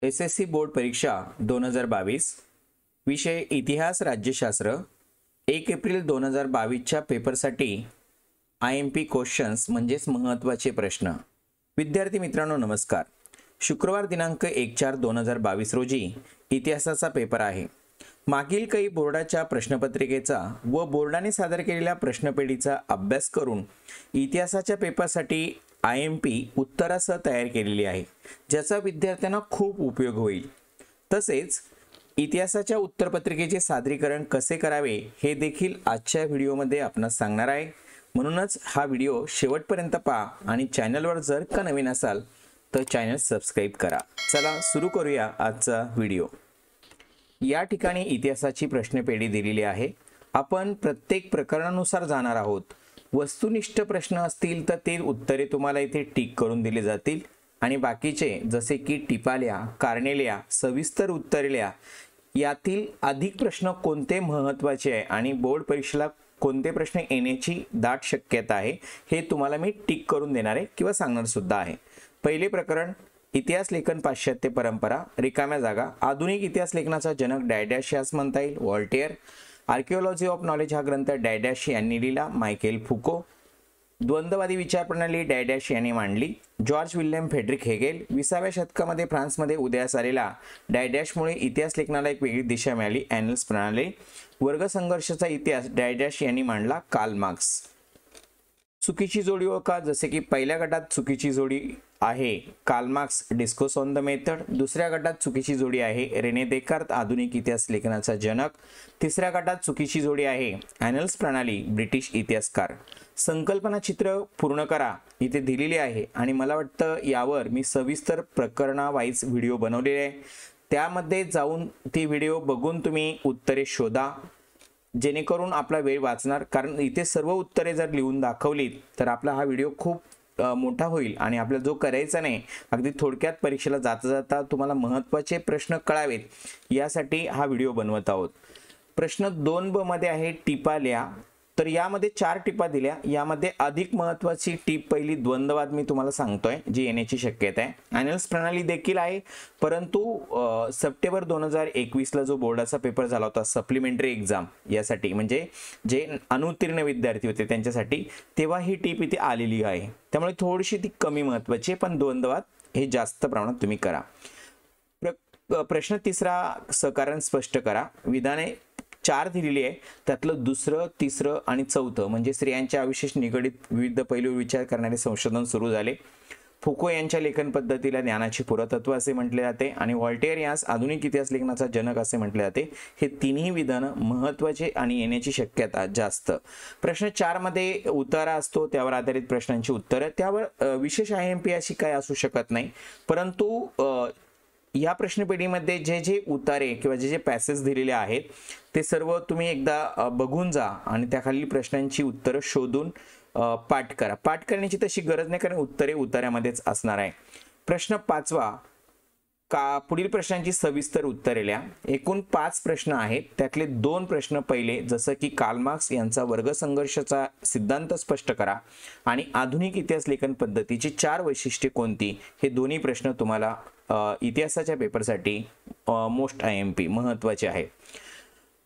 SSC board परीक्षा 2022 विषय इतिहास राज्यशास्त्र 1 एप्रिल 2022च्या पेपरसाठी IMP क्वेश्चन्स म्हणजेच महत्त्वाचे प्रश्न। विद्यार्थी मित्रांनो नमस्कार। शुक्रवार दिनांक 1/4/2022 रोजी इतिहासाचा पेपर आहे। मागील काही बोर्डाच्या प्रश्नपत्रिकेचा व बोर्डाने सादर केलेल्या प्रश्नपेढीचा अभ्यास करून इतिहासाच्या पेपरसाठी IMP उत्तरासह तयार केलेली आहे, ज्याचा विद्यार्थ्यांना खूप उपयोग होईल। तसेच इतिहासाच्या उत्तरपत्रिकेचे सादरीकरण कसे करावे हे देखील आजच्या व्हिडिओमध्ये आपणास सांगणार आहे। म्हणूनच हा व्हिडिओ शेवटपर्यंत पहा आणि चॅनलवर जर का नवीन असाल तर चॅनल सबस्क्राइब करा। चला सुरू करूया आजचा व्हिडिओ। या ठिकाणी इतिहासाची प्रश्नपेढी दिलेली आहे। आपण प्रत्येक प्रकरणानुसार जाणार आहोत। वस्तुनिष्ठ प्रश्न असतील तर ते उत्तरे तुम्हाला इथे टिक करून दिले जातील आणि बाकीचे जसे की टिपाल्या, कारणे, सविस्तर उत्तरे यातील अधिक प्रश्न कोणते महत्त्वाचे आहे आणि बोर्ड परीक्षेला कोणते प्रश्न येण्याची दाट शक्यता आहे हे तुम्हाला मी टिक करून देणार आहे किंवा सांगणार सुद्धा आहे। पहिले प्रकरण इतिहास लेखन पाश्चात्य परंपरा, रिकाम्या जागा। आधुनिक इतिहास लेखनाचा जनक डॅडॅश यास म्हणता येईल व्हॉल्टेयर। आर्किओलॉजी ऑफ नॉलेज हा ग्रंथ डॅडॅश यांनी लिहिला मायकेल फुको। द्वंद्ववादी विचारप्रणाली डॅडॅश यांनी मांडली जॉर्ज विल्यम फ्रेडरिक हेगेल। 20व्या शतकामध्ये फ्रान्समध्ये उदयास आलेला डॅडॅशमुळे इतिहास लेखनाला एक वेगळी दिशा मिळाली ॲनल्स प्रणाली। वर्गसंघर्षाचा इतिहास डॅडॅश यांनी मांडला कार्ल मार्क्स। चुकीची जोडी ओळखा, जसे की पहिल्या गटात चुकीची जोडी आहे Karl Marx discourse on the method. दुसऱ्या गटात चुकीची जोडी आहे रेने देकार्त आधुनिक इतिहास लेखनाचा जनक। तिसऱ्या गटात चुकीची जोडी आहे ॲनल्स प्रणाली ब्रिटिश इतिहासकार। संकल्पना चित्र पूर्ण करा इथे दिलेली आहे आणि मला वाटतं यावर मी सविस्तर प्रकरणा वाईज व्हिडिओ बनवलेले आहे। त्यामध्ये जाऊन ती व्हिडिओ बघून तुम्ही उत्तरे शोधा, जेणेकरून आपला वेळ वाचणार। कारण इथे सर्व उत्तरे जर लिहून दाखवली तर आपला हा व्हिडिओ खूप मोठा होईल आणि आपल्याला जो करायचा नाही अगदी थोडक्यात परीक्षेला जाता जाता तुम्हाला महत्त्वाचे प्रश्न कळावेत यासाठी हा व्हिडिओ बनवत आहोत। प्रश्न 2ब मध्ये आहे टिपा लिहा। तर यामध्ये 4 टिपा दिल्या। यामध्ये अधिक महत्त्वाची टीप पहिली द्वंद्ववाद मी तुम्हाला सांगतोय जी येण्याची शक्यता आहे। ॲनल्स प्रणाली देखील आहे, परंतु सप्टेंबर 2021 ला जो बोर्डाचा पेपर झाला होता सप्लिमेंटरी एक्झाम यासाठी म्हणजे जे अनुत्तीर्ण विद्यार्थी होते त्यांच्यासाठी, तेव्हा ही टीप इथे आलेली आहे। त्यामुळे थोडीशी ती कमी महत्त्वाची आहे, पण द्वंद्ववाद हे जास्त प्रमाणात तुम्ही करा। प्रश्न 3रा सकारण स्पष्ट करा। विधाने 4 दिलेली आहे, त्यातलं 2रं, 3रं आणि 4थं म्हणजे स्त्रियांच्या अविशेष निगडित विविध पैलूवर विचार करणारे संशोधन सुरू झाले। फुको यांच्या लेखन पद्धतीला ज्ञानाचे पुरातत्व असे म्हटले जाते आणि व्हॉल्टेयर यास आधुनिक इतिहास लेखनाचा जनक असे म्हटले जाते। हे तिन्ही विधान महत्त्वाचे आणि येण्याची शक्यता जास्त। प्रश्न 4 मध्ये उतारा असतो, त्यावर आधारित प्रश्नांची उत्तरं, त्यावर विशेष IMP अशी काय असू शकत नाही, परंतु या प्रश्नपेढीमध्ये जे जे उतारे किंवा जे जे पॅसेज दिलेले आहेत ते सर्व तुम्ही एकदा बघून जा आणि त्याखालील प्रश्नांची उत्तरं शोधून पाठ करा। पाठ करण्याची तशी गरज नाही, कारण उत्तरे उतार्यामध्येच असणार आहे। प्रश्न 5वा पुढील प्रश्नांची सविस्तर उत्तरे लिहा। एकूण 5 प्रश्न आहेत, त्यातले 2 प्रश्न पहिले जसं की कार्ल मार्क्स यांचा वर्गसंघर्षाचा सिद्धांत स्पष्ट करा आणि आधुनिक इतिहास लेखन पद्धतीची 4 वैशिष्ट्ये कोणती, हे दोन्ही प्रश्न तुम्हाला इतिहासाच्या पेपरसाठी मोस्ट IMP महत्त्वाचे आहे।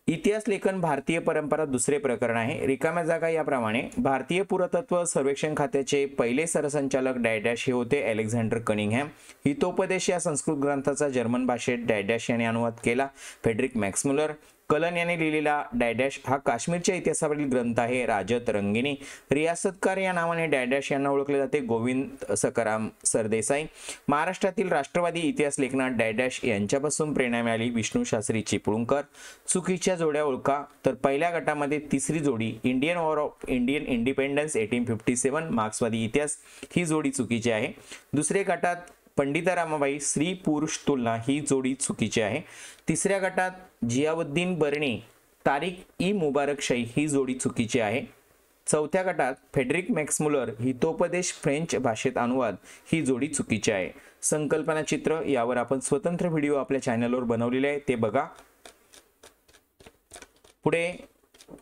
इतिहास लेखन भारतीय परंपरा 2रे प्रकरण आहे। रिकाम्या जागा याप्रमाणे भारतीय पुरातत्व सर्वेक्षण खात्याचे पहिले सरसंचालक डॅडॅश हे होते अलेक्झांडर कनिंगहॅम। हितोपदेश या संस्कृत ग्रंथाचा जर्मन भाषेत डॅडॅश यांनी अनुवाद केला फ्रेडरिक मॅक्स मुलर। कलन यांनी लिहिलेला डॅडॅश हा काश्मीरच्या इतिहासावरील ग्रंथ आहे राजत रंगिनी। रियासतकार या नावाने डॅडॅश यांना ओळखले जाते गोविंद सकाराम सरदेसाई। महाराष्ट्रातील राष्ट्रवादी इतिहास लेखनात डॅडॅश यांच्यापासून प्रेरणा मिळाली विष्णू शास्त्री चिपळूणकर। चुकीच्या जोड्या ओळखा। तर पहिल्या गटामध्ये 3री जोडी Indian war of Indian independence 1857 मार्क्सवादी इतिहास ही जोडी चुकीची आहे। 2ऱ्या गटात पंडिता रामाबाई स्त्री पुरुष तुलना ही जोडी चुकीची आहे। 3ऱ्या गटात जियाउद्दीन बर्णी तारिक ई मुबारक शाही ही जोडी चुकीची आहे। 4थ्या गटात Friedrich Max Muller Hitopadesha French भाषेत अनुवाद ही जोडी चुकीची आहे। संकल्पना चित्र यावर आपण स्वतंत्र व्हिडिओ आपल्या चॅनलवर बनवलेले आहे, ते बघा। पुढे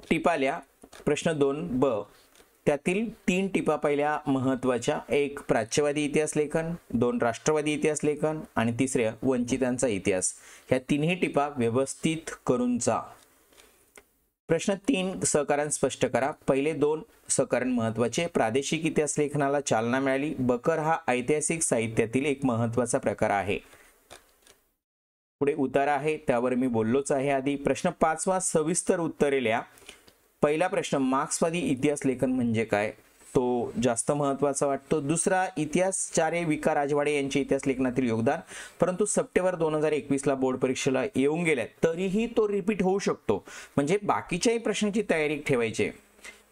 टिपा लिहा। प्रश्न 2ब त्यातील 3 टिपा पहिल्या महत्त्वाच्या, एक प्राच्यवादी इतिहास लेखन, 2 राष्ट्रवादी इतिहास लेखन आणि तिसऱ्या वंचितांचा इतिहास. ह्या तिन्ही टिपा व्यवस्थित करून जा. प्रश्न 3 सहकारण स्पष्ट करा. पहिले 2 सहकारण महत्त्वाचे. प्रादेशिक इतिहास लेखनाला चालना मिळाली. बकर हा ऐतिहासिक साहित्यातील एक महत्त्वाचा प्रकार आहे. पुढे उतारा आहे, त्यावर मी बोललोच आहे आधी. प्रश्न 5वा सविस्तर उत्तरे लिहा. पहिला प्रश्न, मार्क्सवादी इतिहास लेखन म्हणजे काय, तो जास्त महत्त्वाचा वाटतो. दुसरा, इतिहासचार्य विका राजवाडे यांचे इतिहास लेखनातील योगदान, परंतु सप्टेंबर 2021ला बोर्ड परीक्षेला येऊन गेल्या तरीही तो रिपीट होऊ शकतो. म्हणजे बाकीच्याही प्रश्नांची तयारी ठेवायची.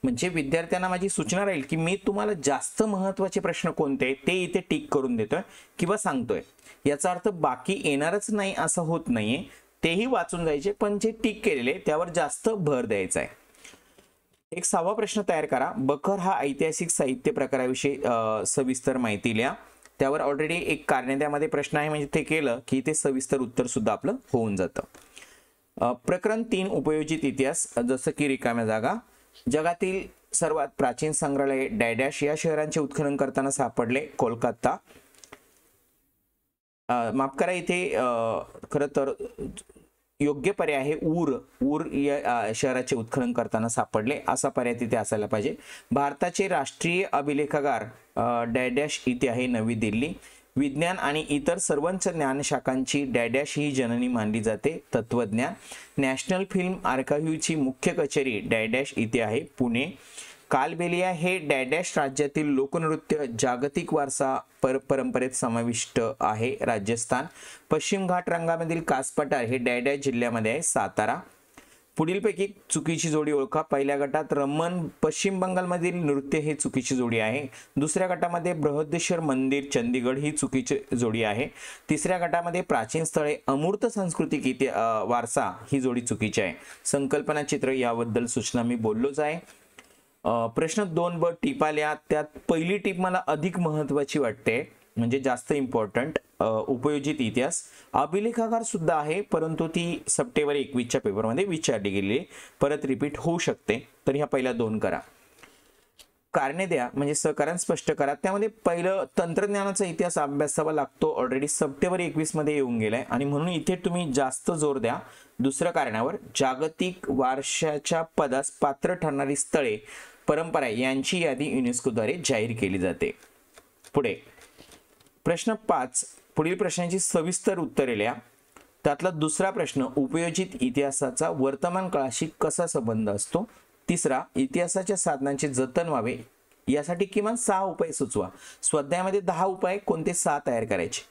म्हणजे विद्यार्थ्यांना माझी सूचना राहील की मी तुम्हाला जास्त महत्त्वाचे प्रश्न कोणते ते इथे टिक करून देतोय किंवा सांगतोय. याचा अर्थ बाकी येणारच नाही असं होत नाहीये, तेही वाचून जायचे, पण जे टिक केलेले त्यावर जास्त भर द्यायचा आहे. एक 6वा प्रश्न तयार करा. बखर हा ऐतिहासिक साहित्य प्रकाराविषयी सविस्तर माहिती लिहा. त्यावर ऑलरेडी एक कारण्यामध्ये प्रश्न आहे, म्हणजे ते केलं की ते सविस्तर उत्तर सुद्धा आपलं होऊन जातं. प्रकरण 3 उपयोजित इतिहास, जसं की रिकाम्या जागा. जगातील सर्वात प्राचीन संग्रहालय डॅडॅश या शहरांचे उत्खनन करताना सापडले. कोलकाता. माफ करा, इथे खरं तर योग्य पर्याय आहे ऊर या शहराचे उत्खनन करताना सापडले, असा पर्याय तिथे असायला पाहिजे. भारताचे राष्ट्रीय अभिलेखागार डॅडॅश इथे आहे, नवी दिल्ली. विज्ञान आणि इतर सर्वच ज्ञानशाखांची डॅडॅश ही जननी मानली जाते, तत्वज्ञान. नॅशनल फिल्म आर्काइव्हची मुख्य कचेरी डॅडॅश इथे आहे, पुणे. कालबेलिया हे डॅडॅश राज्यातील लोकनृत्य जागतिक वारसा परंपरेत समाविष्ट आहे, राजस्थान. पश्चिम घाट रंगामधील कास पठार हे डॅडॅश जिल्ह्यामध्ये आहे, सातारा. पुढीलपैकी चुकीची जोडी ओळखा. पहिल्या गटात रमन पश्चिम बंगालमधील नृत्य हे चुकीची जोडी आहे. दुसऱ्या गटामध्ये बृहदेश्वर मंदिर चंदीगड ही चुकीची जोडी आहे. तिसऱ्या गटामध्ये प्राचीन स्थळे अमूर्त सांस्कृतिक वारसा ही जोडी चुकीची आहे. संकल्पना चित्र याबद्दल सूचना मी बोललोच आहे. प्रश्न 2ब टिपा लिहा. त्यात पहिली टिप मला अधिक महत्त्वाची वाटते, म्हणजे जास्त इम्पॉर्टंट. उपयोजित इतिहास अभिलेखागार सुद्धा आहे, परंतु ती सप्टेंबर 21च्या पेपरमध्ये विचारली गेली, परत रिपीट होऊ शकते. तर ह्या पहिल्या 2 करा. कारणे द्या, म्हणजे सहकारण स्पष्ट करा. त्यामध्ये पहिलं तंत्रज्ञानाचा इतिहास अभ्यासावा लागतो, ऑलरेडी सप्टेंबर 21 मध्ये येऊन गेलाय आणि म्हणून इथे तुम्ही जास्त जोर द्या. दुसऱ्या कारणावर जागतिक वारशाच्या पदास पात्र ठरणारी स्थळे परंपरा यांची यादी युनेस्कोद्वारे जाहीर केली जाते. पुढे प्रश्न 5, पुढील प्रश्नांची सविस्तर उत्तरे लिहा. त्यातला दुसरा प्रश्न, उपयोजित इतिहासाचा वर्तमान काळाशी कसा संबंध असतो. तिसरा, इतिहासाच्या साधनांचे जतन व्हावे यासाठी किमान 6 उपाय सुचवा. स्वाध्यायामध्ये 10 उपाय, कोणते 6 तयार करायचे.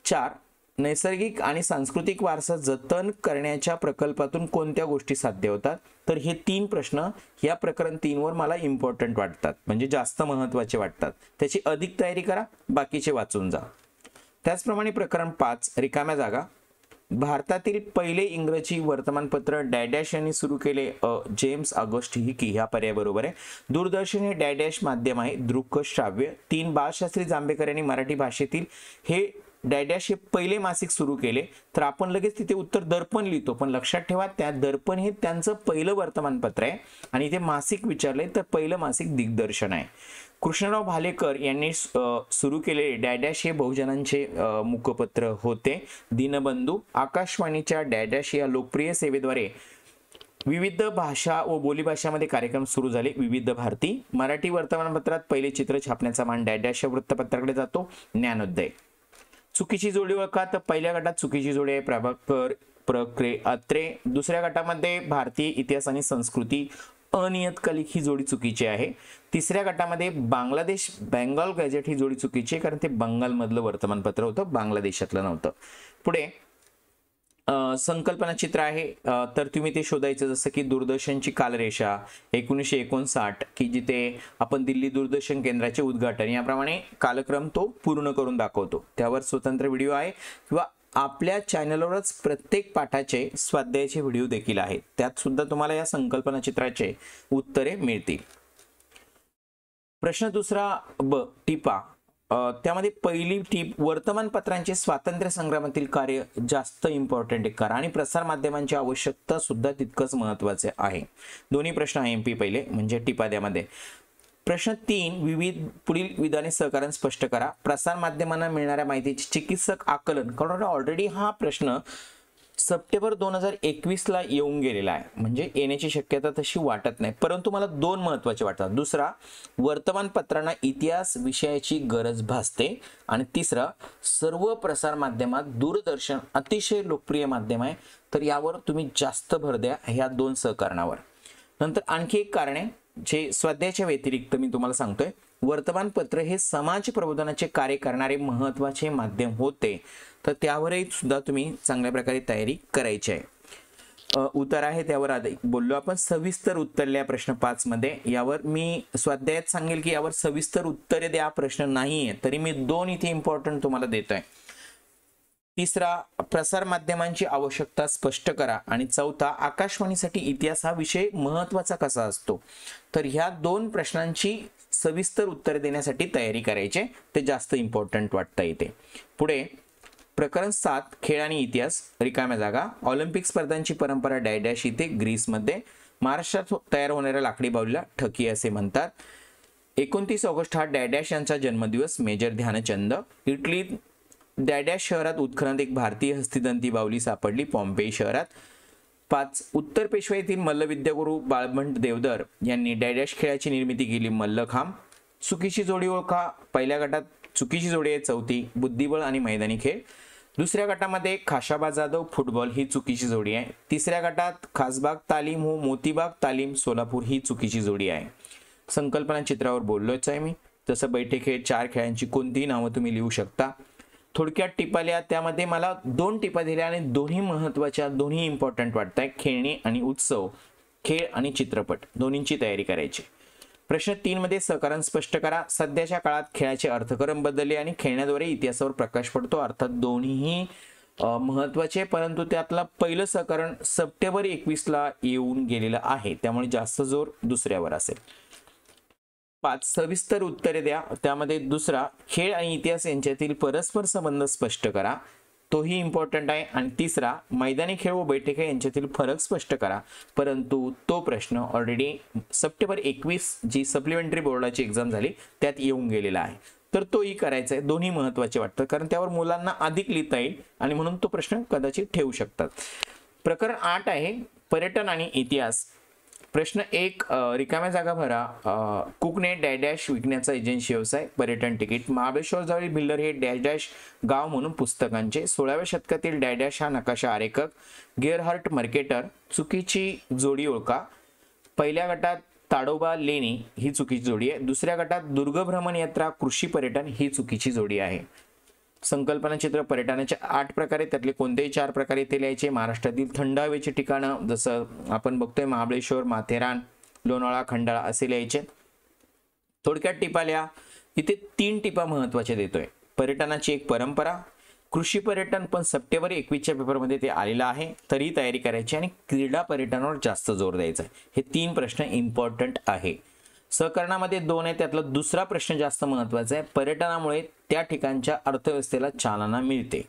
4, नैसर्गिक आणि सांस्कृतिक वारसा जतन करण्याच्या प्रकल्पातून कोणत्या गोष्टी साध्य होतात. तर हे 3 प्रश्न या प्रकरण 3 वर मला इम्पॉर्टंट वाटतात, म्हणजे जास्त महत्त्वाचे वाटतात. त्याची अधिक तयारी करा, बाकीचे वाचून जा. त्याचप्रमाणे प्रकरण 5 रिकाम्या जागा. भारतातील पहिले इंग्रजी वर्तमानपत्र डॅडॅश यांनी सुरू केले, जेम्स ऑगस्ट हिकी, ह्या पर्याय बरोबर आहे. दूरदर्शन हे डॅडॅश माध्यम आहे, दृक श्राव्य. 3, बाळशास्त्री जांभेकर यांनी मराठी भाषेतील हे डॅडॅश हे पहिले मासिक सुरू केले. तर आपण लगेच तिथे उत्तर दर्पण लिहितो, पण लक्षात ठेवा त्या दर्पण हे त्यांचं पहिलं वर्तमानपत्र आहे आणि इथे मासिक विचारले तर पहिलं मासिक दिग्दर्शन आहे. कृष्णराव भालेकर यांनी सुरू केलेले डॅडॅश हे बहुजनांचे मुखपत्र होते. दीनबंधू. आकाशवाणीच्या डॅडॅश या लोकप्रिय सेवेद्वारे विविध भाषा व बोलीभाषामध्ये कार्यक्रम सुरू झाले. विविध भारती. मराठी वर्तमानपत्रात पहिले चित्र छापण्याचा मान डॅडॅश या वृत्तपत्राकडे जातो. ज्ञानोदय. चुकीची जोडी ओळखा. तर पहिल्या गटात चुकीची जोडी आहे प्रभाकर अत्रे. दुसऱ्या गटामध्ये भारतीय इतिहास आणि संस्कृती अनियतकालिक ही जोडी चुकीची आहे. तिसऱ्या गटामध्ये बांगलादेश बेंगॉल गॅझेट ही जोडी चुकीची आहे, कारण ते बंगालमधलं वर्तमानपत्र होतं, बांगलादेशातलं नव्हतं. पुढे संकल्पना चित्र आहे, तर तुम्ही ते शोधायचं, जसं की दूरदर्शनची कालरेषा 1959 की जिथे आपण दिल्ली दूरदर्शन केंद्राचे उद्घाटन याप्रमाणे कालक्रम तो पूर्ण करून दाखवतो. त्यावर स्वतंत्र व्हिडिओ आहे किंवा आपल्या चॅनलवरच प्रत्येक पाठाचे स्वाध्यायाचे व्हिडिओ देखील आहेत, त्यात सुद्धा तुम्हाला या संकल्पना चित्राचे उत्तरे मिळतील. प्रश्न 2 ब टिपा. त्यामध्ये पहिली टीप, वर्तमानपत्रांचे स्वातंत्र्य संग्रामातील कार्य जास्त इम्पॉर्टंट करा आणि प्रसार माध्यमांची आवश्यकता सुद्धा तितकंच महत्त्वाचे आहे. दोन्ही प्रश्न IMP पहिले, म्हणजे टिपाद्यामध्ये प्रश्न 3, विविध पुढील विधाने सहकार्याने स्पष्ट करा. प्रसार माध्यमांना मिळणाऱ्या माहितीचे चिकित्सक आकलन. कारण ऑलरेडी हा प्रश्न सप्टेंबर 2021 ला येऊन गेलेला आहे, म्हणजे येण्याची शक्यता तशी वाटत नाही, परंतु मला दोन महत्त्वाचे वाटतात. दुसरा, वर्तमानपत्रांना इतिहास विषयाची गरज भासते, आणि तिसरा, सर्व प्रसार माध्यमात दूरदर्शन अतिशय लोकप्रिय माध्यम आहे, तर यावर तुम्ही जास्त भर द्या ह्या दोन सहकारणावर. नंतर आणखी एक कारण आहे जे स्वाध्यायाच्या व्यतिरिक्त मी तुम्हाला सांगतोय. वर्तमानपत्र हे समाज प्रबोधनाचे कार्य करणारे महत्त्वाचे माध्यम होते, तर त्यावरही सुद्धा तुम्ही चांगल्या प्रकारे तयारी करायची आहे. उत्तर आहे त्यावर आधी बोललो आपण. सविस्तर उत्तर द्या प्रश्न 5 मध्ये. यावर मी स्वाध्यायात सांगेल की यावर सविस्तर उत्तरे द्या प्रश्न नाहीये, तरी मी 2 इथे इम्पॉर्टंट तुम्हाला देतोय. तिसरा, प्रसार माध्यमांची आवश्यकता स्पष्ट करा. आणि चौथा, आकाशवाणीसाठी इतिहास हा विषय महत्त्वाचा कसा असतो. तर ह्या 2 प्रश्नांची सविस्तर उत्तरे देण्यासाठी तयारी करायची, ते जास्त इम्पॉर्टंट वाटतं इथे. पुढे प्रकरण 7, खेळ आणि इतिहास, रिकाम्या जागा. ऑलिम्पिक स्पर्धांची परंपरा डॅश डॅश इथे ग्रीसमध्ये. महाराष्ट्रात तयार होणाऱ्या लाकडी बाहुलीला ठकी असे म्हणतात. 29 ऑगस्ट हा डॅश डॅश यांचा जन्मदिवस, मेजर ध्यानचंद. इटली डॅश शहरात उत्खननात एक भारतीय हस्तिदंती बाहुली सापडली, पॉम्पेई शहरात. 5, उत्तर पेशवा येथील मल्लविद्यागुरू बाळबंट देवधर यांनी डॅश खेळाची निर्मिती केली, मल्लखांब. चुकीची जोडी ओळखा. पहिल्या गटात चुकीची जोडी आहे चौथी, बुद्धिबळ आणि मैदानी खेळ. दुसऱ्या गटामध्ये खाशाबा जाधव फुटबॉल ही चुकीची जोडी आहे. तिसऱ्या गटात खासबाग तालीम हो मोतीबाग तालीम सोलापूर ही चुकीची जोडी आहे. संकल्पना चित्रावर बोललोच आहे मी. तसं बैठे खेळ 4 खेळांची कोणतीही नावं तुम्ही लिहू शकता. थोडक्यात टिपा लिहा. त्यामध्ये मला 2 टिपा दिल्या आणि दोन्ही महत्त्वाच्या, दोन्ही इम्पॉर्टंट वाटत आहे. खेळणी आणि उत्सव, खेळ आणि चित्रपट, दोन्हींची तयारी करायची. प्रश्न 3 मध्ये सहकरण स्पष्ट करा. सध्याच्या काळात खेळाचे अर्थकरण बदलले आणि खेळण्याद्वारे इतिहासावर प्रकाश पडतो. अर्थात दोन्हीही महत्त्वाचे, परंतु त्यातलं पहिलं सहकरण सप्टेंबर 21 ला येऊन गेलेलं आहे, त्यामुळे जास्त जोर दुसऱ्यावर असेल. 5, सविस्तर उत्तरे द्या. त्यामध्ये दुसरा, खेळ आणि इतिहास यांच्यातील परस्पर संबंध स्पष्ट करा, तोही इम्पॉर्टंट आहे. आणि तिसरा, मैदानी खेळ व बैठे खेळ यांच्यातील फरक स्पष्ट करा, परंतु तो प्रश्न ऑलरेडी सप्टेंबर 21 जी सप्लिमेंटरी बोर्डाची एक्झाम झाली त्यात येऊन गेलेला आहे, तर तोही करायचा आहे. दोन्ही महत्त्वाचे वाटतं, कारण त्यावर मुलांना अधिक लिहिता येईल आणि म्हणून तो प्रश्न कदाचित ठेवू शकतात. प्रकरण 8 आहे पर्यटन आणि इतिहास. प्रश्न 1, रिकाम्या जागा भरा. कुकने डॅश विकण्याचा एजन्सी व्यवसाय, पर्यटन तिकीट. महाबळेश्वर जवळील बिल्डर हे डॅश गाव म्हणून पुस्तकांचे. 16व्या शतकातील डॅश हा नकाशा आरेखक, गेअरहार्ट मार्केटर. चुकीची जोडी ओळखा. पहिल्या गटात ताडोबा लेणी ही चुकीची जोडी आहे. दुसऱ्या गटात दुर्ग भ्रमण यात्रा कृषी पर्यटन ही चुकीची जोडी आहे. संकल्पना चित्र पर्यटनाचे 8 प्रकारे, त्यातले कोणतेही 4 प्रकारे इथे लिहायचे. महाराष्ट्रातील थंड हवेची ठिकाणं जसं आपण बघतोय महाबळेश्वर, माथेरान, लोणावळा, खंडाळा असे लिहायचे. थोडक्यात टिपा लिहा. इथे 3 टिपा महत्त्वाच्या देतोय. पर्यटनाची एक परंपरा, कृषी पर्यटन पण सप्टेंबर 21च्या पेपरमध्ये ते आलेलं आहे, तरी तयारी करायची. आणि क्रीडा पर्यटनावर जास्त जोर द्यायचा आहे. हे 3 प्रश्न इम्पॉर्टंट आहे. सहकरणामध्ये 2 आहे, त्यातला दुसरा प्रश्न जास्त महत्त्वाचा आहे. पर्यटनामुळे त्या ठिकाणच्या अर्थव्यवस्थेला चालना मिळते.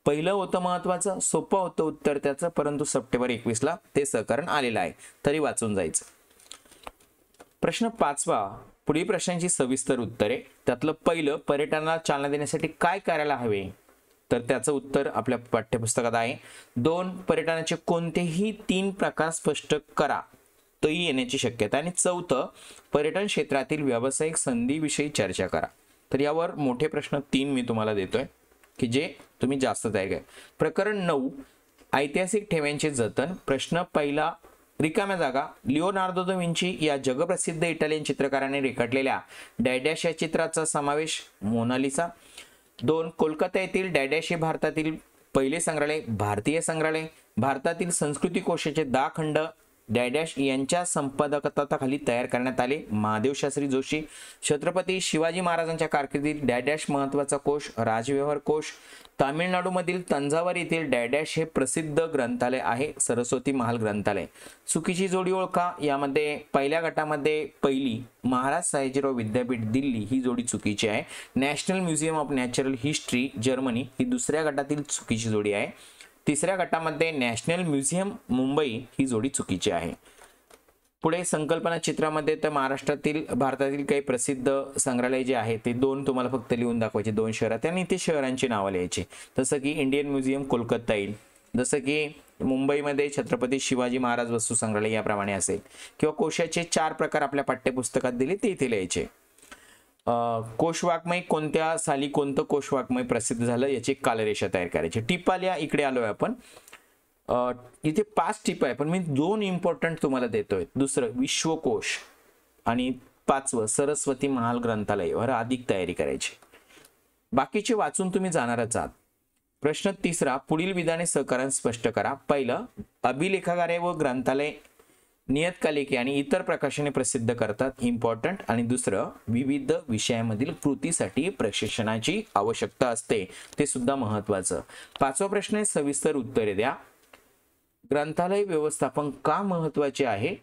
पहिलं होतं महत्त्वाचं, सोपं होतं उत्तर त्याचं, परंतु सप्टेंबर 21 ला ते सहकरण आलेलं आहे, तरी वाचून जायचं. प्रश्न 5, पुढील प्रश्नांची सविस्तर उत्तरे. त्यातलं पहिलं, पर्यटनाला चालना देण्यासाठी काय करायला हवे, तर त्याचं उत्तर आपल्या पाठ्यपुस्तकात आहे. 2, पर्यटनाचे कोणतेही 3 प्रकार स्पष्ट करा, तोही येण्याची शक्यता. आणि 4, पर्यटन क्षेत्रातील व्यावसायिक संधीविषयी चर्चा करा. तर यावर मोठे प्रश्न 3 मी तुम्हाला देतोय की जे तुम्ही जास्त तयार करा. प्रकरण 9, ऐतिहासिक ठेव्यांचे जतन. प्रश्न पहिला, रिकाम्या जागा. लिओनार्दो दा विंची या जगप्रसिद्ध इटालियन चित्रकाराने रेखाटलेल्या डॅश या चित्राचा समावेश, मोनालिसा. 2, कोलकाता येथील डॅश हे भारतातील पहिले संग्रहालय, भारतीय संग्रहालय. भारतातील संस्कृती कोशाचे 10 खंड डॅश यांच्या संपादकत्वाखाली तयार करण्यात आले, महादेव शास्त्री जोशी. छत्रपती शिवाजी महाराजांच्या कारकिर्दीत डॅश महत्त्वाचा कोश, राजव्यवहार कोश. तामिळनाडूमधील तंजावर येथील डॅश हे प्रसिद्ध ग्रंथालय आहे, सरस्वती महाल ग्रंथालय. चुकीची जोडी ओळखा. यामध्ये पहिल्या गटामध्ये पहिली, महाराज सयाजीराव विद्यापीठ दिल्ली ही जोडी चुकीची आहे. National museum of natural history Germany ही दुसऱ्या गटातील चुकीची जोडी आहे. तिसऱ्या गटामध्ये नॅशनल म्युझियम मुंबई ही जोडी चुकीची आहे. पुढे संकल्पना चित्रामध्ये तर महाराष्ट्रातील भारतातील काही प्रसिद्ध संग्रहालय जे आहे ते 2 तुम्हाला फक्त लिहून दाखवायचे, 2 शहरात, आणि ते शहरांची नावं लिहायची. जसं की इंडियन म्युझियम कोलकाता येईल, जसं की मुंबईमध्ये छत्रपती शिवाजी महाराज वस्तू संग्रहालय याप्रमाणे असेल, किंवा कोशाचे 4 प्रकार आपल्या पाठ्यपुस्तकात दिले ते इथे लिहायचे. कोशवाङ्मय कोणत्या साली कोणतं कोशवाङ्मय प्रसिद्ध झालं याची कालरेषा तयार करायची. टिपाल्या इकडे आलोय आपण. इथे 5 टिपा आहे, पण मी 2 इम्पॉर्टंट तुम्हाला देतोय. दुसरं विश्वकोश आणि 5वं सरस्वती महाल ग्रंथालय वर अधिक तयारी करायची. बाकीचे वाचून तुम्ही जाणारच आहात. प्रश्न 3, पुढील विधाने सहकार्याने स्पष्ट करा. पहिलं, अभिलेखागारे व ग्रंथालय नियतकालिके आणि इतर प्रकाशने प्रसिद्ध करतात, इम्पॉर्टंट. आणि दुसरं, विविध विषयामधील कृतीसाठी प्रशिक्षणाची आवश्यकता असते, ते सुद्धा महत्वाचं. 5वा प्रश्न आहे, सविस्तर उत्तरे द्या. ग्रंथालय व्यवस्थापन का महत्वाचे आहे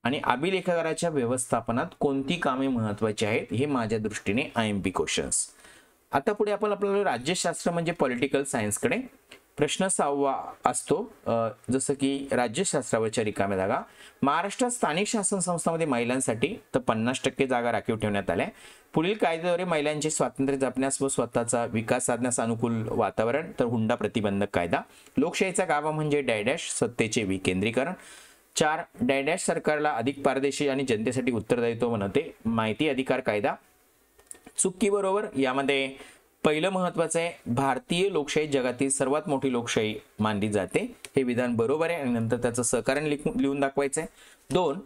आणि अभिलेखागाराच्या व्यवस्थापनात कोणती कामे महत्वाची आहेत, हे माझ्या दृष्टीने IMP क्वेश्चन्स. आता पुढे आपण आपल्याला राज्यशास्त्र म्हणजे पॉलिटिकल सायन्सकडे. प्रश्न 6वा असतो, जसं की राज्यशास्त्रावरच्या रिकाम्या जागा. महाराष्ट्रात स्थानिक शासन संस्थांमध्ये महिलांसाठी तर 50% जागा राखीव ठेवण्यात आल्या. पुढील कायद्याद्वारे महिलांचे स्वातंत्र्य जपण्यास व स्वतःचा विकास साधण्यास अनुकूल वातावरण, तर हुंडा प्रतिबंधक कायदा. लोकशाहीचा गाभा म्हणजे डॅडॅश सत्तेचे विकेंद्रीकरण. 4, डॅडॅश सरकारला अधिक पारदर्शी आणि जनतेसाठी उत्तरदायित्व बनवते, माहिती अधिकार कायदा. चुकी बरोबर यामध्ये पहिलं महत्वाचं आहे, भारतीय लोकशाही जगातील सर्वात मोठी लोकशाही मानली जाते, हे विधान बरोबर आहे आणि नंतर त्याचं सहकार्य लिहून दाखवायचं आहे. 2,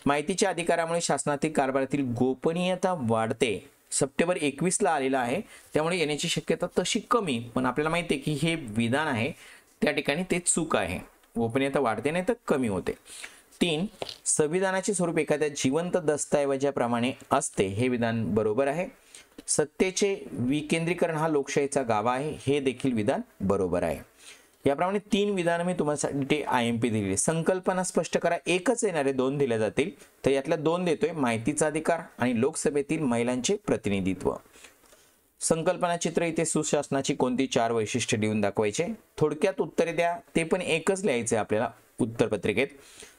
माहितीच्या अधिकारामुळे शासनातील कारभारातील गोपनीयता वाढते, सप्टेंबर 21 आलेला आहे, त्यामुळे येण्याची शक्यता तशी कमी, पण आपल्याला माहिती आहे की हे विधान आहे त्या ठिकाणी ते चूक आहे, गोपनीयता वाढते नाही तर कमी होते. 3, संविधानाचे स्वरूप एखाद्या जिवंत दस्तऐवजाप्रमाणे असते, हे विधान बरोबर आहे. सत्तेचे विकेंद्रीकरण हा लोकशाहीचा गाभा आहे, हे देखील विधान बरोबर आहे. याप्रमाणे 3 विधान मी तुम्हाला IMP दिलेली. संकल्पना स्पष्ट करा, एकच येणारे 2 दिले जातील, तर यातल्या 2 देतोय, माहितीचा अधिकार आणि लोकसभेतील महिलांचे प्रतिनिधित्व. संकल्पना चित्र इथे सुशासनाची कोणती 4 वैशिष्ट्ये लिहून दाखवायचे. थोडक्यात उत्तरे द्या, ते पण एकच लिहायचे आपल्याला उत्तरपत्रिकेत.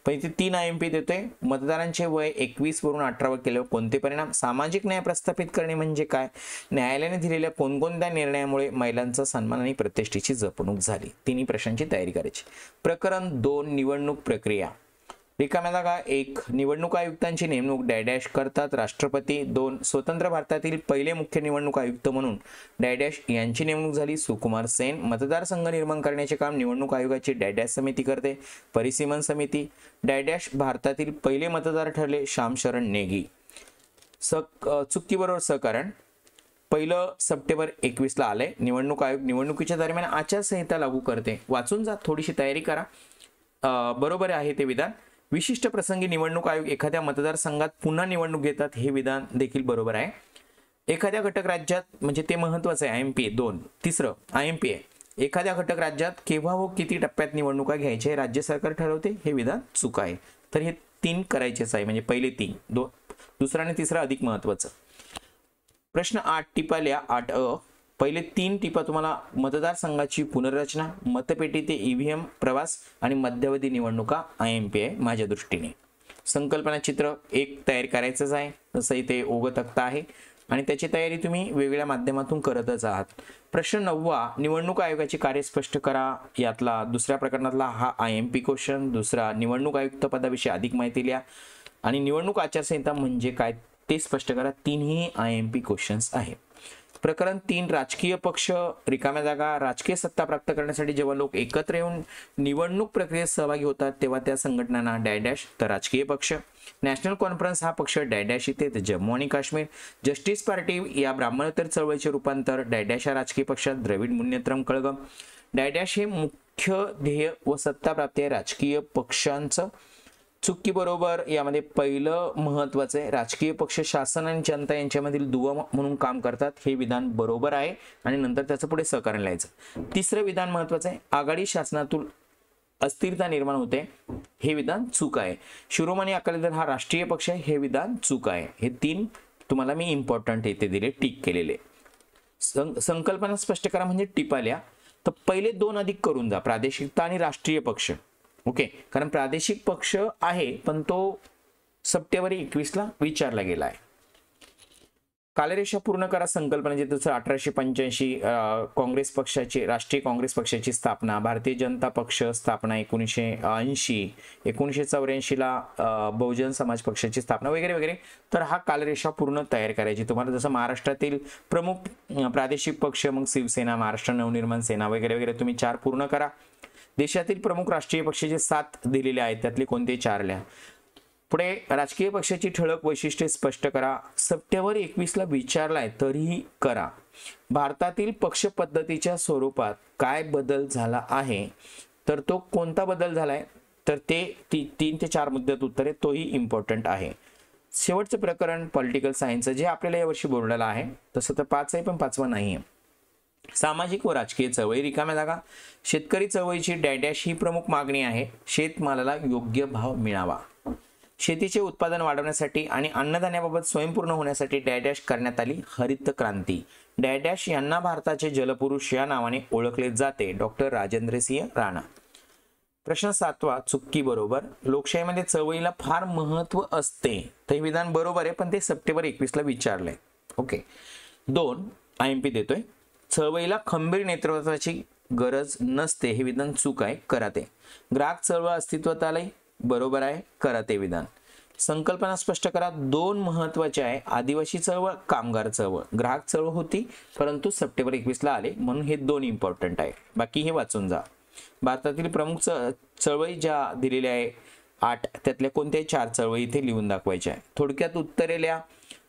पण इथे 3 IMP देतोय. मतदारांचे वय 21 वरून 18 केल्यावर कोणते परिणाम. सामाजिक न्याय प्रस्थापित करणे म्हणजे काय. न्यायालयाने दिलेल्या कोणकोणत्या निर्णयामुळे महिलांचा सन्मान आणि प्रतिष्ठेची जपणूक झाली. 3 प्रश्नांची तयारी करायची. प्रकरण 2, निवडणूक प्रक्रिया. रिकाम्या जागा. 1, निवडणूक आयुक्तांची नेमणूक डॅडॅश करतात राष्ट्रपती. 2, स्वतंत्र भारतातील पहिले मुख्य निवडणूक आयुक्त म्हणून डॅडॅश यांची नेमणूक झाली सुकुमार सेन. मतदारसंघ निर्माण करण्याचे काम निवडणूक आयोगाची डॅडॅश समिती करते, परिसीमन समिती. डॅडॅश भारतातील पहिले मतदार ठरले श्यामशरण नेगी. चुकी बरोबर सहकारण. 1 सप्टेंबर 21 आलंय. निवडणूक आयोग निवडणुकीच्या दरम्यान आचारसंहिता लागू करते. वाचून जा, थोडीशी तयारी करा. बरोबर आहे ते विधान. विशिष्ट प्रसंगी निवडणूक आयोग एखाद्या मतदारसंघात पुन्हा निवडणूक घेतात, हे विधान देखील बरोबर आहे. एखाद्या घटक राज्यात, म्हणजे ते महत्वाचं आहे IMP 2. 3 IMP आहे, एखाद्या घटक राज्यात केव्हा व किती टप्प्यात निवडणुका घ्यायच्या हे राज्य सरकार ठरवते, हे विधान चूक आहे. तर हे 3 करायचेच आहे, म्हणजे पहिले 3, दुसरा आणि तिसरा अधिक महत्वाचं. प्रश्न 8 टिपा लिहा. 8 पहिले 3 टिपा तुम्हाला मतदारसंघाची पुनर्रचना, मतपेटी ते EVM प्रवास आणि मध्यावधी निवडणुका IMP आहे माझ्या दृष्टीने. संकल्पना चित्र 1 तयार करायचंच आहे, जसं इथे ओघ तक्ता आहे आणि त्याची तयारी तुम्ही वेगवेगळ्या माध्यमातून करतच आहात. प्रश्न 9 निवडणूक आयोगाची कार्य स्पष्ट करा. यातला दुसऱ्या प्रकरणातला हा IMP क्वेश्चन. दुसरा, निवडणूक आयुक्त पदाविषयी अधिक माहिती लिहा आणि निवडणूक आचारसंहिता म्हणजे काय ते स्पष्ट करा. 3ही IMP क्वेश्चन्स आहे. प्रकरण 3 राजकीय पक्ष. रिकाम्या जागा. राजकीय सत्ता प्राप्त करण्यासाठी जेव्हा लोक एकत्र येऊन निवडणूक प्रक्रियेत सहभागी होतात तेव्हा त्या संघटनांना डॅडॅश तर राजकीय पक्ष. नॅशनल कॉन्फरन्स हा पक्ष डॅडॅश इथे जम्मू आणि काश्मीर. जस्टिस पार्टी या ब्राह्मणोत्तर चळवळीचे रूपांतर डॅडॅश या राजकीय पक्षात द्रविड मुन्नेत्रम कळगम. डॅडॅश हे मुख्य ध्येय व सत्ता प्राप्ती आहे राजकीय पक्षांचं. चुकी बरोबर यामध्ये पहिलं महत्वाचं आहे, राजकीय पक्ष शासन आणि जनता यांच्यामधील दुवा म्हणून काम करतात, हे विधान बरोबर आहे आणि नंतर त्याचं पुढे सहकार्य लिहायचं. 3रं विधान महत्वाचं आहे, आघाडी शासनातून अस्थिरता निर्माण होते, हे विधान चूक आहे. शिरोमणी अकाली दल हा राष्ट्रीय पक्ष आहे, हे विधान चूक आहे. हे 3 तुम्हाला मी इम्पॉर्टंट येथे दिले, टिक केलेले. संकल्पना स्पष्ट करा म्हणजे टिपा लिहा. तर पहिले 2 अधिक करून जा, प्रादेशिकता आणि राष्ट्रीय पक्ष. ओके, कारण प्रादेशिक पक्ष आहे पण तो सप्टेंबर 21ला विचारला गेला आहे. कालरेषा पूर्ण करा संकल्पना जसं 1885 काँग्रेस पक्षाची राष्ट्रीय काँग्रेस पक्षाची स्थापना, भारतीय जनता पक्ष स्थापना 1980, 1984ला बहुजन समाज पक्षाची स्थापना वगैरे वगैरे. तर हा कालरेषा पूर्ण तयार करायची तुम्हाला. जसं महाराष्ट्रातील प्रमुख प्रादेशिक पक्ष, मग शिवसेना, महाराष्ट्र नवनिर्माण सेना वगैरे वगैरे तुम्ही 4 पूर्ण करा. देशातील प्रमुख राष्ट्रीय पक्षाचे 7 दिलेले आहेत, त्यातले कोणते 4 लिहा. पुढे राजकीय पक्षाची ठळक वैशिष्ट्ये स्पष्ट करा. सप्टेंबर 21ला विचारलाय तरीही करा. भारतातील पक्ष पद्धतीच्या स्वरूपात काय बदल झाला आहे, तर तो कोणता बदल झालाय, तर ते 3 ते 4 मुद्द्यात उत्तर आहे, तोही इम्पॉर्टंट आहे. शेवटचं प्रकरण पॉलिटिकल सायन्स जे आपल्याला यावर्षी बोर्डाला आहे, तसं तर 5 आहे पण 5वा नाही आहे. सामाजिक व राजकीय चळवळी रिकाम्या जागा. शेतकरी चळवळीची डॅश ही प्रमुख मागणी आहे. शेतमालाला योग्य भाव मिळावा. शेतीचे उत्पादन वाढवण्यासाठी आणि अन्नधान्याबाबत स्वयंपूर्ण होण्यासाठी डॅश करण्यात आली हरित क्रांती. डॅश यांना भारताचे जलपुरुष या नावाने ओळखले जाते. डॉक्टर राजेंद्रसिंह राणा. प्रश्न 7वा चुक्की बरोबर. लोकशाहीमध्ये चळवळीला फार महत्व असते, तर हे विधान बरोबर आहे, पण ते सप्टेंबर 21ला विचारलंय. ओके. 2 IMP देतोय. चळवळीला खंबीर नेतृत्वाची गरज नसते, हे विधान चूक आहे, करा ते. ग्राहक चळवळ अस्तित्वात आली, बरोबर आहे, करा ते विधान. संकल्पना स्पष्ट करा. 2 महत्वाचे आहे. आदिवासी चळवळ, कामगार चळवळ. ग्राहक चळवळ होती परंतु सप्टेंबर 21ला आले म्हणून हे 2 इम्पॉर्टंट आहे. बाकी हे वाचून जा. भारतातील प्रमुख चळवळी ज्या दिलेल्या आहे 8, त्यातल्या कोणत्याही 4 चळवळी इथे लिहून दाखवायच्या आहे. थोडक्यात उत्तरे लिहा.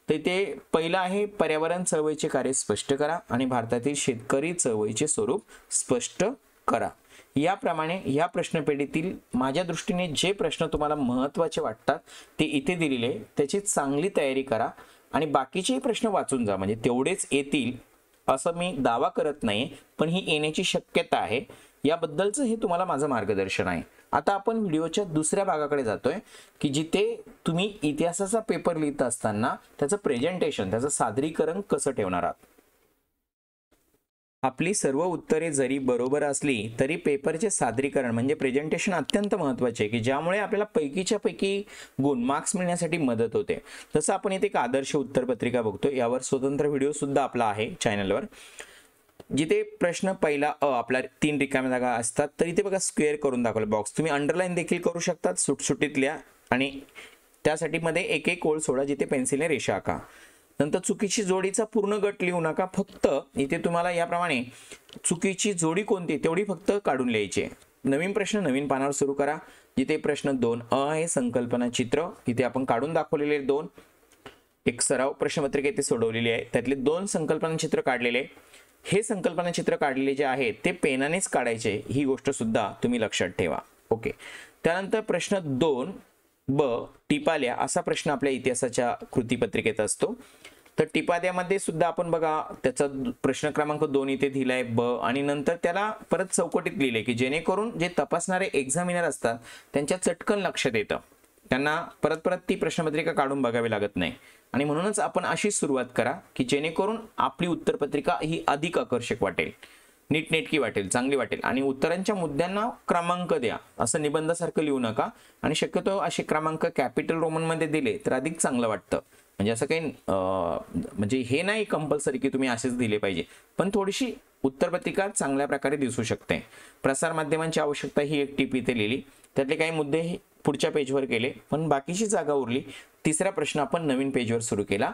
तर ते पहिलं आहे पर्यावरण चळवळीचे कार्य स्पष्ट करा आणि भारतातील शेतकरी चळवळीचे स्वरूप स्पष्ट करा. याप्रमाणे या प्रश्नपेढीतील माझ्या दृष्टीने जे प्रश्न तुम्हाला महत्त्वाचे वाटतात ते इथे दिलेले, त्याची चांगली तयारी करा आणि बाकीचे प्रश्न वाचून जा. म्हणजे तेवढेच येतील असं मी दावा करत नाही, पण ही येण्याची शक्यता आहे. याबद्दलचं हे तुम्हाला माझं मार्गदर्शन आहे. आता आपण व्हिडिओच्या दुसऱ्या भागाकडे जातोय की जिथे तुम्ही इतिहासाचा पेपर लिहित असताना त्याचं प्रेझेंटेशन, त्याचं सादरीकरण कसं ठेवणार आहात. आपली सर्व उत्तरे जरी बरोबर असली तरी पेपरचे सादरीकरण म्हणजे प्रेझेंटेशन अत्यंत महत्त्वाचे आहे की ज्यामुळे आपल्याला पैकीच्या पैकी गुण मार्क्स मिळण्यासाठी मदत होते. जसं आपण इथे एक आदर्श उत्तरपत्रिका बघतो, यावर स्वतंत्र व्हिडिओ सुद्धा आपला आहे चॅनलवर. जिथे प्रश्न पहिला आपला 3 रिकाम्या जागा असतात, तर इथे बघा स्क्वेअर करून दाखवलं बॉक्स. तुम्ही अंडरलाईन देखील करू शकतात, सुटसुटीत लिहा आणि त्यासाठी मध्ये एक ओळ सोडा जिथे पेन्सिलने रेषा आखा. नंतर चुकीची जोडीचा पूर्ण गट लिहू नका, फक्त इथे तुम्हाला याप्रमाणे चुकीची जोडी कोणती तेवढी फक्त काढून लिहायची. नवीन प्रश्न नवीन पानावर सुरू करा. जिथे प्रश्न 2 आहे संकल्पना चित्र, इथे आपण काढून दाखवलेले 2 एक सराव प्रश्नपत्रिका इथे सोडवलेली आहे, त्यातले 2 संकल्पना चित्र काढलेले. हे संकल्पना चित्र काढलेले जे आहेत ते पेनानेच काढायचे, ही गोष्ट सुद्धा तुम्ही लक्षात ठेवा. ओके. त्यानंतर प्रश्न 2 ब टिपाल्या असा प्रश्न आपल्या इतिहासाच्या कृतीपत्रिकेत असतो. तर टिपाद्यामध्ये सुद्धा आपण बघा त्याचा प्रश्न क्रमांक 2 इथे दिलाय ब आणि नंतर त्याला परत चौकटीत लिहिले की जेणेकरून जे तपासणारे एक्झामिनर असतात त्यांच्या चटकन लक्षात येतं, त्यांना परत परत ती प्रश्नपत्रिका काढून बघावी लागत नाही. आणि म्हणूनच आपण अशी सुरुवात करा की जेणेकरून आपली उत्तरपत्रिका ही अधिक आकर्षक वाटेल, नीटनेटकी वाटेल, चांगली वाटेल. आणि उत्तरांच्या मुद्द्यांना क्रमांक द्या, असं निबंधासारखं लिहू नका. आणि शक्यतो असे क्रमांक कॅपिटल रोमनमध्ये दिले तर अधिक चांगलं वाटतं. म्हणजे असं काही म्हणजे हे नाही कंपल्सरी की तुम्ही असेच दिले पाहिजे, पण थोडीशी उत्तरपत्रिका चांगल्या प्रकारे दिसू शकते. प्रसार माध्यमांची आवश्यकता ही एक टीप इथे लिहिली, त्यातले काही मुद्दे पुढच्या पेजवर केले पण बाकीची जागा उरली. तिसरा प्रश्न आपण नवीन पेजवर सुरू केला.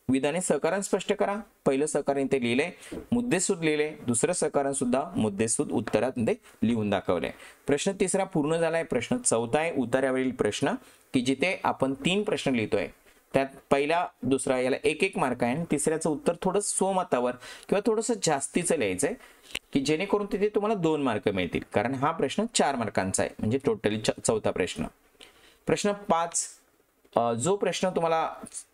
विधाने सहकारण स्पष्ट करा. पहिलं सहकारण इथे लिहिले, मुद्देसूद लिहिले, दुसरं सहकारण सुद्धा मुद्देसूद उत्तरात लिहून दाखवले. प्रश्न 3 पूर्ण झालाय. प्रश्न 4 आहे उतार्यावरील प्रश्न की जिथे आपण 3 प्रश्न लिहितोय, त्यात पहिला दुसरा याला 1 मार्क आहे आणि तिसऱ्याचं उत्तर थोडं स्वमतावर किंवा थोडंसं जास्तीचं लिहायचंय की जेणेकरून तिथे तुम्हाला 2 मार्क मिळतील, कारण हा प्रश्न 4 मार्कांचा आहे, म्हणजे टोटली 4था प्रश्न. प्रश्न 5 जो प्रश्न तुम्हाला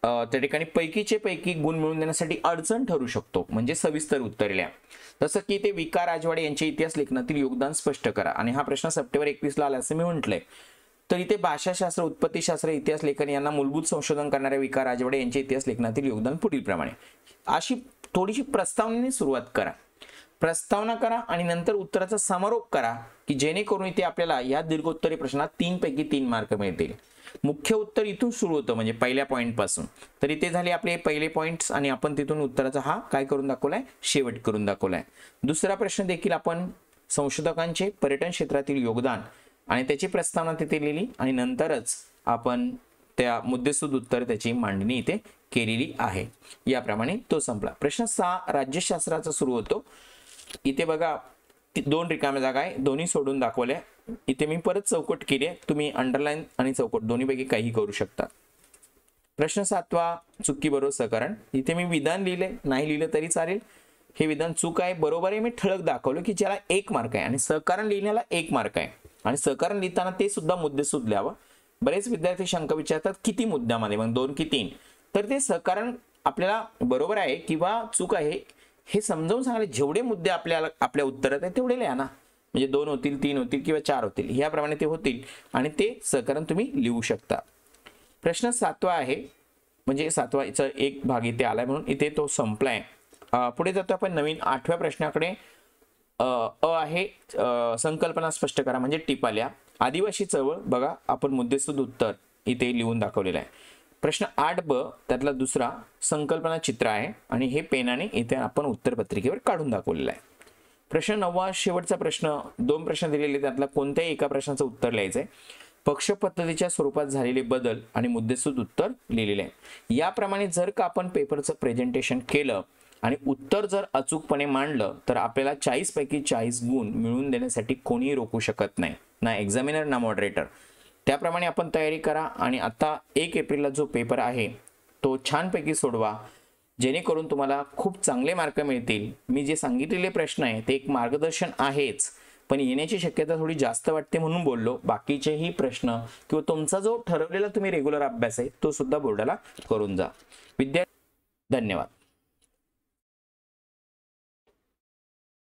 त्या ठिकाणी पैकीचे पैकी गुण मिळवून देण्यासाठी अडचण ठरू शकतो, म्हणजे सविस्तर उत्तर लिहा. जसं की ते विका राजवाडे यांचे इतिहास लेखनातील योगदान स्पष्ट करा. आणि हा प्रश्न सप्टेंबर 21ला आला असं मी म्हटलंय. तर इथे भाषाशास्त्र, उत्पत्तीशास्त्र, इतिहास लेखन यांना मूलभूत संशोधन करणाऱ्या विका राजवाडे यांचे इतिहास लेखनातील योगदान पुढील प्रमाणे. अशी थोडीशी प्रस्तावनेने सुरुवात करा. प्रस्तावना करा आणि नंतर उत्तराचा समारोप करा की जेणेकरून इथे आपल्याला या दीर्घोत्तरी प्रश्नात 3 पैकी 3 मार्क मिळतील। मुख्य उत्तर इथून सुरू होतं म्हणजे पहिल्या पॉइंट पासून। तर इथे झाले आपले पहिले पॉइंट्स आणि आपण तिथून उत्तराचा हा काय करून दाखवलाय, शेवट करून दाखवलाय। दुसरा प्रश्न देखील आपण संशोधकांचे पर्यटन क्षेत्रातील योगदान आणि त्याची प्रस्तावना तिथे लिहिली आणि नंतरच आपण त्या मुद्देसूद उत्तर त्याची मांडणी इथे केलेली आहे। याप्रमाणे तो संपला। प्रश्न 6 राज्यशास्त्राचा सुरू होतो। इथे बघा 2 रिकाम्या जागा आहे, दोन्ही सोडून दाखवल्या। इथे मी परत चौकट केली आहे, तुम्ही अंडरलाईन आणि चौकट दोन्हीपैकी काही करू शकता। प्रश्न 7 चुकी बरोबर सहकरण। इथे मी विधान लिहिले, नाही लिहिलं तरी चालेल। हे विधान चूक आहे बरोबर आहे मी ठळक दाखवलं की ज्याला 1 मार्क आहे आणि सहकरण लिहिण्याला 1 मार्क आहे आणि सहकरण लिहिताना ते सुद्धा मुद्देसूद लिहावं। बरेच विद्यार्थी शंका विचारतात किती मुद्द्यामध्ये, मग 2 की 3, तर ते सहकरण आपल्याला बरोबर आहे किंवा चूक आहे हे समजावून सांगायला जेवढे मुद्दे आपल्याला आपल्या उत्तरात आहे तेवढे लिहा ना, म्हणजे 2 होतील 3 होतील किंवा 4 होतील याप्रमाणे ते होतील आणि ते सहकरण तुम्ही लिहू शकता। प्रश्न 7 आहे म्हणजे 7वाचा एक भाग इथे आलाय म्हणून इथे तो संपलाय। पुढे जातो आपण नवीन 8व्या प्रश्नाकडे। आहे संकल्पना स्पष्ट करा म्हणजे टिपा लिहा। आदिवासी चळवळ बघा आपण मुद्देसूद उत्तर इथे लिहून दाखवलेलं आहे। प्रश्न 8ब त्यातला दुसरा संकल्पना चित्र आहे आणि हे पेनाने इथे आपण उत्तरपत्रिकेवर काढून दाखवलेलं आहे। प्रश्न 9 शेवटचा प्रश्न, 2 प्रश्न दिलेले त्यातला कोणत्याही एका प्रश्नाचं उत्तर लिहायचंय। पक्ष पद्धतीच्या स्वरूपात झालेले बदल आणि मुद्देसूद उत्तर लिहिलेले आहे। याप्रमाणे जर का आपण पेपरचं प्रेझेंटेशन केलं आणि उत्तर जर अचूकपणे मांडलं तर आपल्याला 40 पैकी 40 गुण मिळवून देण्यासाठी कोणीही रोखू शकत नाही, ना एक्झामिनर ना मॉडरेटर। त्याप्रमाणे आपण तयारी करा आणि आता 1 एप्रिलला जो पेपर आहे तो छानपैकी सोडवा जेणेकरून तुम्हाला खूप चांगले मार्क मिळतील। मी जे सांगितलेले प्रश्न आहे ते एक मार्गदर्शन आहेच, पण येण्याची शक्यता थोडी जास्त वाटते म्हणून बोललो। बाकीचेही प्रश्न किंवा तुमचा जो ठरवलेला तुम्ही रेग्युलर अभ्यास आहे तो सुद्धा बोर्डाला करून जा। धन्यवाद।